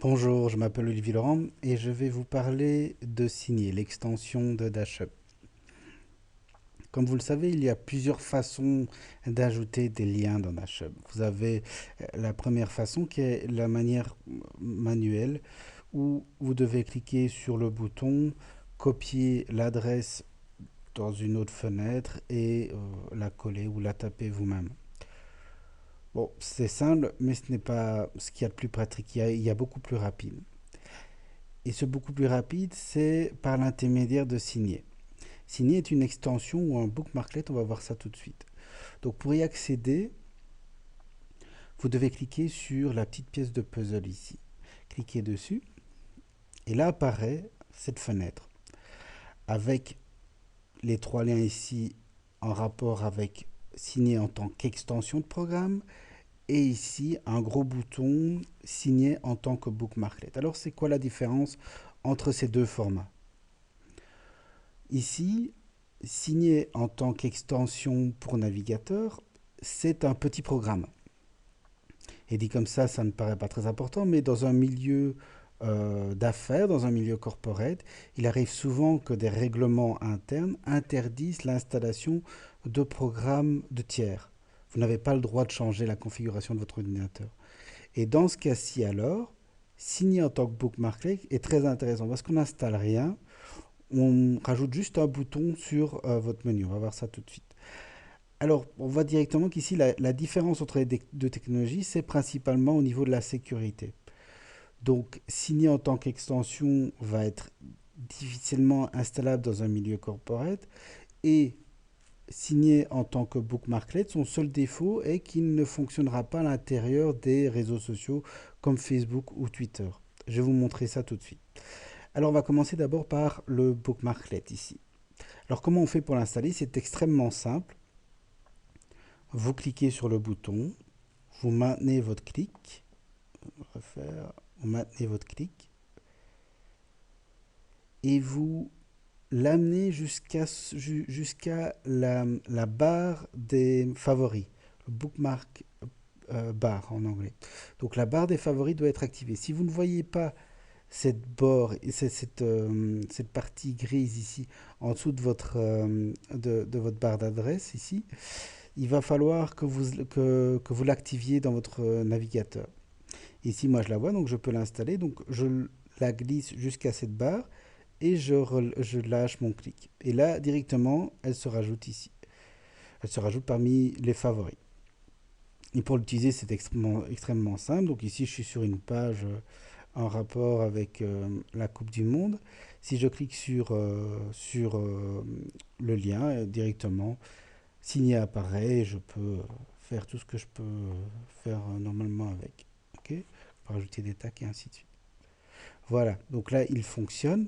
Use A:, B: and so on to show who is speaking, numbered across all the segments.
A: Bonjour, je m'appelle Olivier Laurent et je vais vous parler de Signer, l'extension de Dashup. Comme vous le savez, il y a plusieurs façons d'ajouter des liens dans Dashup. Vous avez la première façon qui est la manière manuelle où vous devez cliquer sur le bouton, copier l'adresse dans une autre fenêtre et la coller ou la taper vous-même. Bon, c'est simple, mais ce n'est pas ce qu'il y a de plus pratique. Il y a beaucoup plus rapide. Et ce beaucoup plus rapide, c'est par l'intermédiaire de Signer. Signer est une extension ou un bookmarklet, on va voir ça tout de suite. Donc pour y accéder, vous devez cliquer sur la petite pièce de puzzle ici. Cliquez dessus et là apparaît cette fenêtre avec les trois liens ici en rapport avec Signer en tant qu'extension de programme et ici un gros bouton Signer en tant que bookmarklet. Alors c'est quoi la différence entre ces deux formats? Ici, Signer en tant qu'extension pour navigateur, c'est un petit programme. Et dit comme ça ne paraît pas très important, mais dans un milieu d'affaires, dans un milieu corporate, il arrive souvent que des règlements internes interdisent l'installation de programmes de tiers. Vous n'avez pas le droit de changer la configuration de votre ordinateur. Et dans ce cas-ci alors, Signer en tant que bookmarklet est très intéressant parce qu'on n'installe rien, on rajoute juste un bouton sur votre menu. On va voir ça tout de suite. Alors, on voit directement qu'ici, la différence entre les deux technologies, c'est principalement au niveau de la sécurité. Donc, Signer en tant qu'extension va être difficilement installable dans un milieu corporate et Signer en tant que bookmarklet, son seul défaut est qu'il ne fonctionnera pas à l'intérieur des réseaux sociaux comme Facebook ou Twitter. Je vais vous montrer ça tout de suite. Alors, on va commencer d'abord par le bookmarklet ici. Alors, comment on fait pour l'installer? C'est extrêmement simple. Vous cliquez sur le bouton, vous maintenez votre clic, vous maintenez votre clic et vous l'amenez jusqu'à la barre des favoris, le bookmark bar en anglais. Donc la barre des favoris doit être activée. Si vous ne voyez pas cette partie grise ici en dessous de votre barre d'adresse ici, il va falloir que vous l'activiez dans votre navigateur. Ici, moi, je la vois, donc je peux l'installer. Donc, je la glisse jusqu'à cette barre et je lâche mon clic. Et là, directement, elle se rajoute ici. Elle se rajoute parmi les favoris. Et pour l'utiliser, c'est extrêmement simple. Donc ici, je suis sur une page en rapport avec la Coupe du Monde. Si je clique sur le lien directement, Signer apparaît et je peux faire tout ce que je peux faire normalement avec. Ok, pour rajouter des tags et ainsi de suite. Voilà, donc là il fonctionne.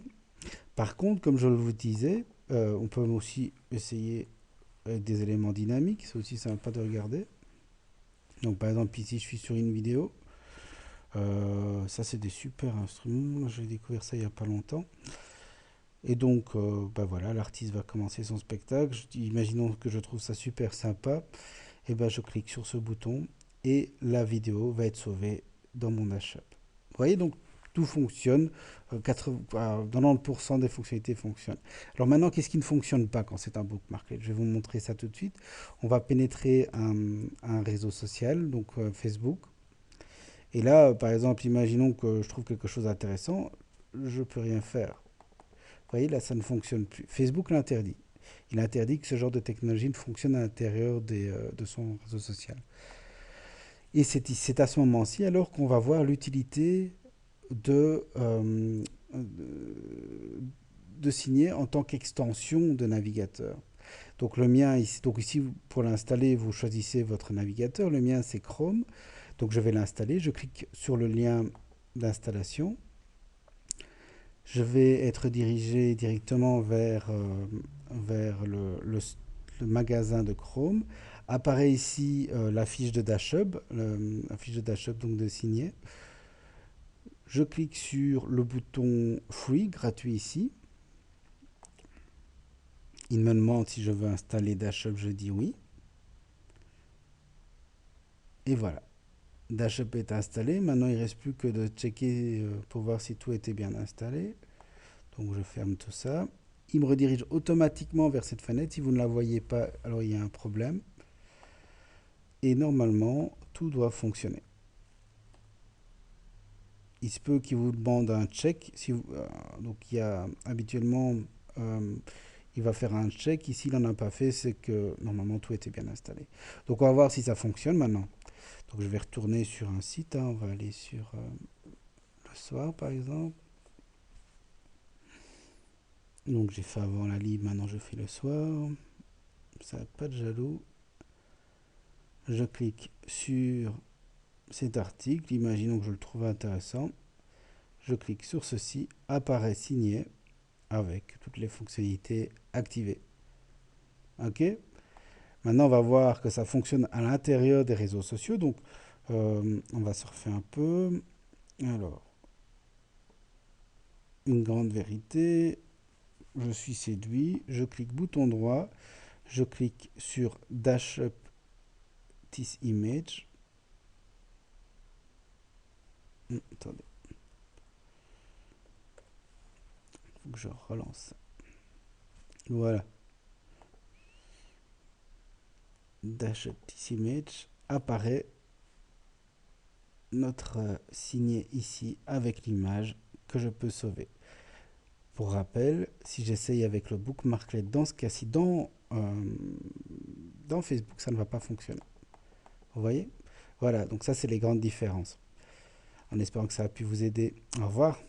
A: Par contre, comme je vous disais, on peut aussi essayer avec des éléments dynamiques. C'est aussi sympa de regarder. Donc par exemple ici je suis sur une vidéo. Ça c'est des super instruments. J'ai découvert ça il n'y a pas longtemps. Et donc bah voilà, l'artiste va commencer son spectacle. Imaginons que je trouve ça super sympa. Et ben je clique sur ce bouton et la vidéo va être sauvée dans mon Dash. Vous voyez, donc tout fonctionne, 90% des fonctionnalités fonctionnent. Alors maintenant, qu'est-ce qui ne fonctionne pas quand c'est un bookmarklet? Je vais vous montrer ça tout de suite. On va pénétrer un réseau social, donc Facebook. Et là, par exemple, imaginons que je trouve quelque chose d'intéressant, je ne peux rien faire. Vous voyez, là, ça ne fonctionne plus. Facebook l'interdit. Il interdit que ce genre de technologie ne fonctionne à l'intérieur de son réseau social. Et c'est à ce moment-ci alors qu'on va voir l'utilité de Signer en tant qu'extension de navigateur. Donc le mien, donc ici pour l'installer, vous choisissez votre navigateur. Le mien c'est Chrome. Donc je vais l'installer. Je clique sur le lien d'installation. Je vais être dirigé directement vers le magasin de Chrome. Apparaît ici la fiche de Dashhub, la fiche de Dashhub donc de Signer. Je clique sur le bouton Free, gratuit ici. Il me demande si je veux installer Dashhub, je dis oui. Et voilà. Dashup est installé. Maintenant, il ne reste plus que de checker pour voir si tout était bien installé. Donc, je ferme tout ça. Il me redirige automatiquement vers cette fenêtre. Si vous ne la voyez pas, alors il y a un problème. Et normalement, tout doit fonctionner. Il se peut qu'il vous demande un check. Si donc, il y a habituellement, euh, il va faire un check. Ici, il n'en a pas fait. C'est que normalement, tout était bien installé. Donc, on va voir si ça fonctionne maintenant. Donc, je vais retourner sur un site, hein. On va aller sur le soir, par exemple. Donc, j'ai fait avant la lib, maintenant je fais le soir. Ça n'a pas de jaloux. Je clique sur cet article. Imaginons que je le trouve intéressant. Je clique sur ceci. Apparaît signé avec toutes les fonctionnalités activées. OK. Maintenant, on va voir que ça fonctionne à l'intérieur des réseaux sociaux. Donc, on va surfer un peu. Alors, une grande vérité. Je suis séduit. Je clique bouton droit. Je clique sur Dash Up This Image. Attendez, il faut que je relance. Voilà. Dash Up This Image apparaît notre signé ici avec l'image que je peux sauver. Pour rappel, si j'essaye avec le bookmarklet dans ce cas-ci, dans Facebook, ça ne va pas fonctionner. Vous voyez? Voilà, donc ça c'est les grandes différences. En espérant que ça a pu vous aider. Au revoir.